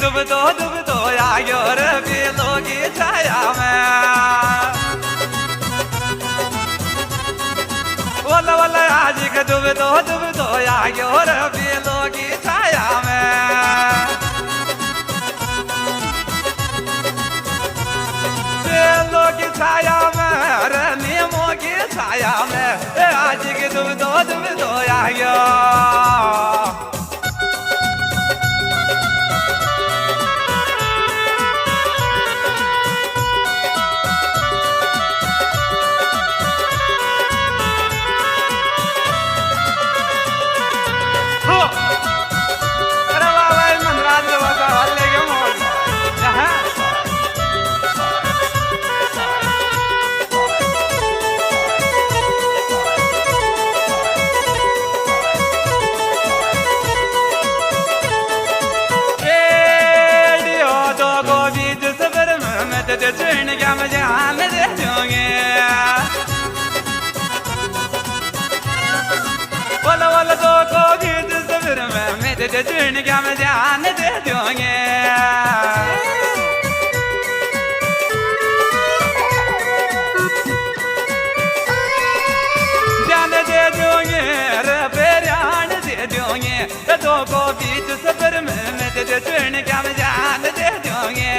डूब दो आयो रे बेलों की छाया में वल्ला वल्ला आज के डूब दो आयो रे बेलों की छाया में बेलों की छाया में रे नीमों की छाया में आज के डूब दो आयो चढ़ गया मजा आने दे दोगे बोला बोला तो को गीत सफर में मेरे चढ़ गया मजा आने दे दोगे जाने दे दोगे रे प्यार दे दोगे तो को गीत सफर में मेरे चढ़ गया मजा आने दे दोगे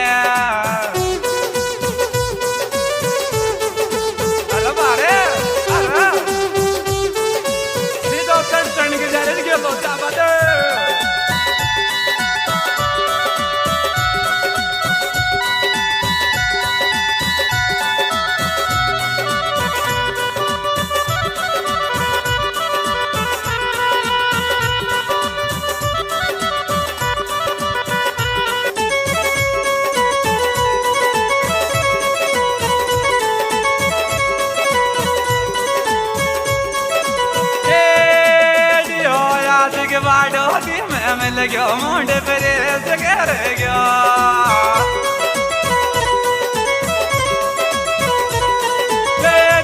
बाडो की मैं मिल गयो मुंडे पर कर गयो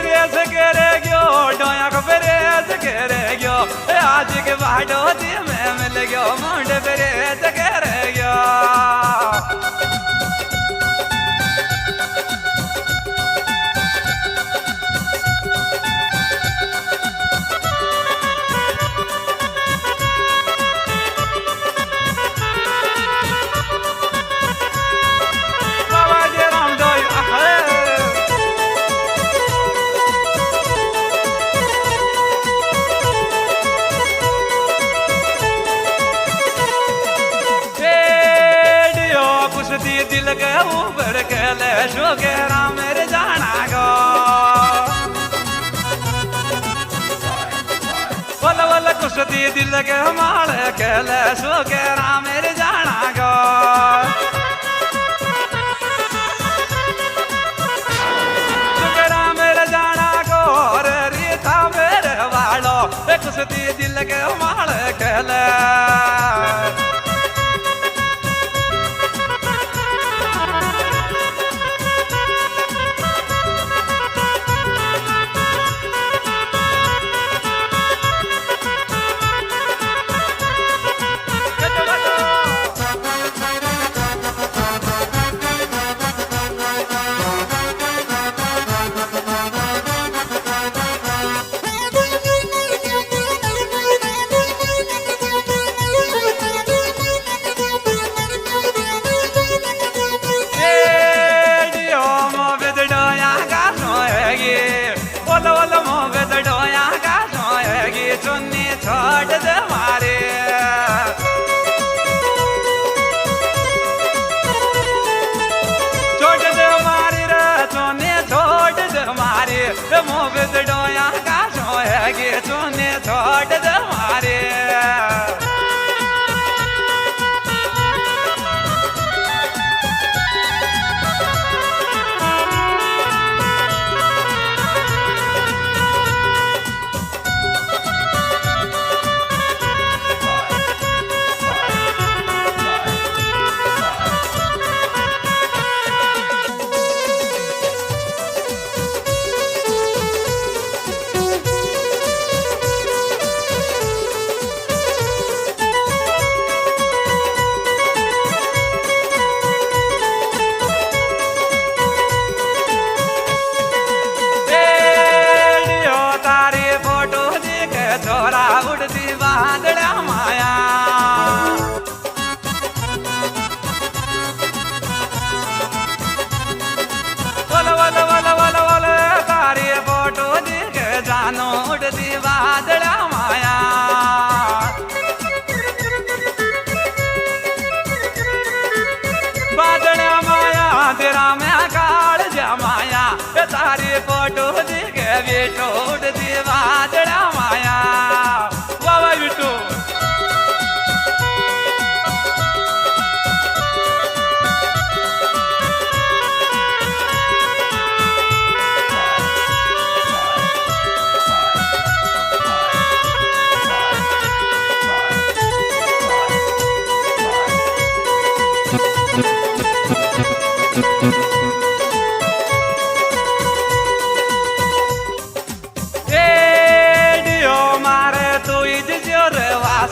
रेस कर गयो डोया को रेस कर गयो आज के बाडो की मैं मिल गयो मुंडे पर कर गयो दिल के ऊपर के ले शो के राम मेरे जाना गो वल वल कुछ दिल के माल के ले शो के राम मेरे जाना गो मेरे जाना गो रे रीता मेरे वालो कुछ दिल के माल के ले छोड़ दे मारे छोड़ दे मारी रे सोने छोड़ दे मारे मोह डोया का सोएगी सोने छोड़ दे मारे उड़ती बादड़ा माया बादड़ा माया तेरा मैं काल जमाया तारी फोटो दिखे बेटो उड़ती बादड़ा माया बाबा बेटो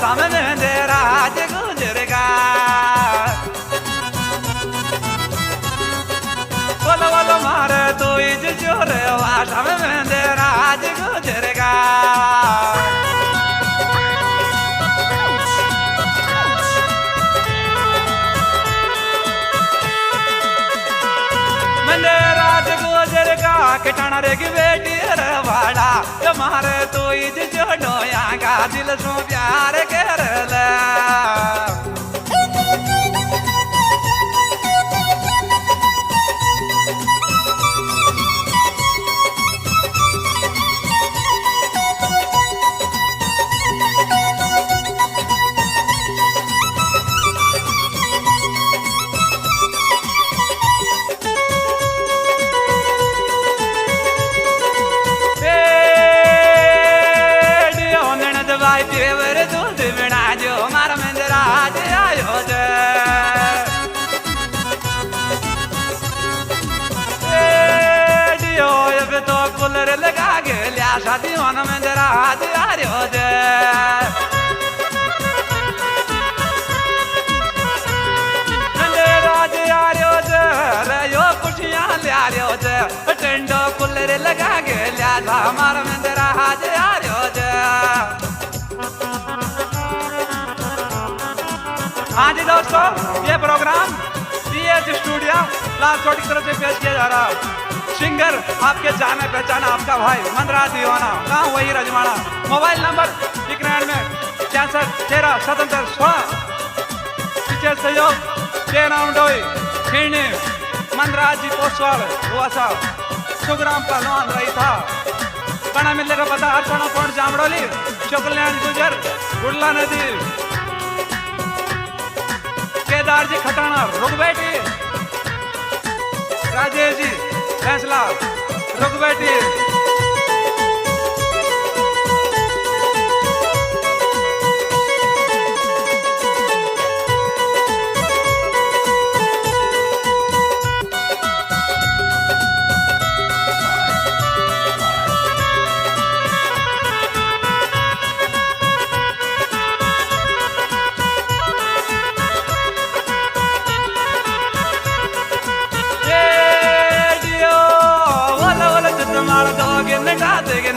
सामने तेरा आज गुजरेगा बोलो बोलो मारे तो इज जोरे सामने तेरा आज गुजरेगा मेरा आज गुजरेगा किटाना रेगी बेटी रवाड़ा तुम्हारे तो इज जोड़ो यहाँ का दिल सो प्यार कर ले देवर दूध बिना जो मार मंदिरा आयो जे डियो अब तो कूलर लगा के लिया शादी वन मंदिरा आयो जे मंदिरा आयो जे रयो कुटियां लिया जे टेंडो कूलर लगा के लिया मार मंदिरा आयो जे हाँ जी दोस्तों ये प्रोग्राम सीएच स्टूडियो लालकोट की तरफ से पेश किया जा रहा है सिंगर आपके जाने पहचाना आपका भाई मंदरा दीवाना गाँव वही रजवाड़ा मोबाइल नंबर 91 में 66137716 विशेष सहयोग डोई खीरनी मंदरा जी पोस्टवाल हुआसा सुग्राम पहलवान रही था कणा मिलने का पता अर्चना पौड़ जामड़ोली शुक्लैंड गुजर गुडला नदी केदार जी खटाना रुकबेटी राजेश जी फैसला रुकबेटी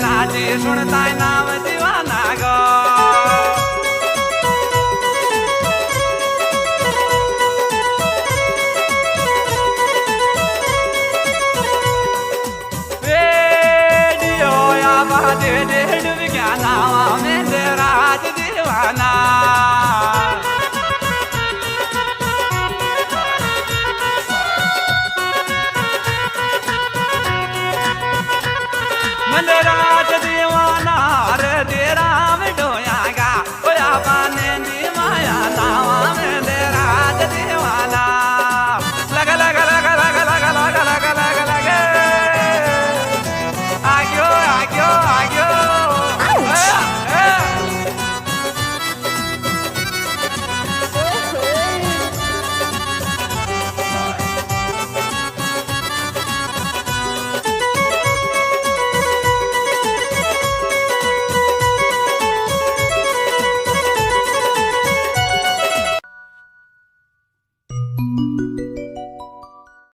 नाची सुनता नाम दीवाना गो रेडियो या बाजे डेढ़ विज्ञान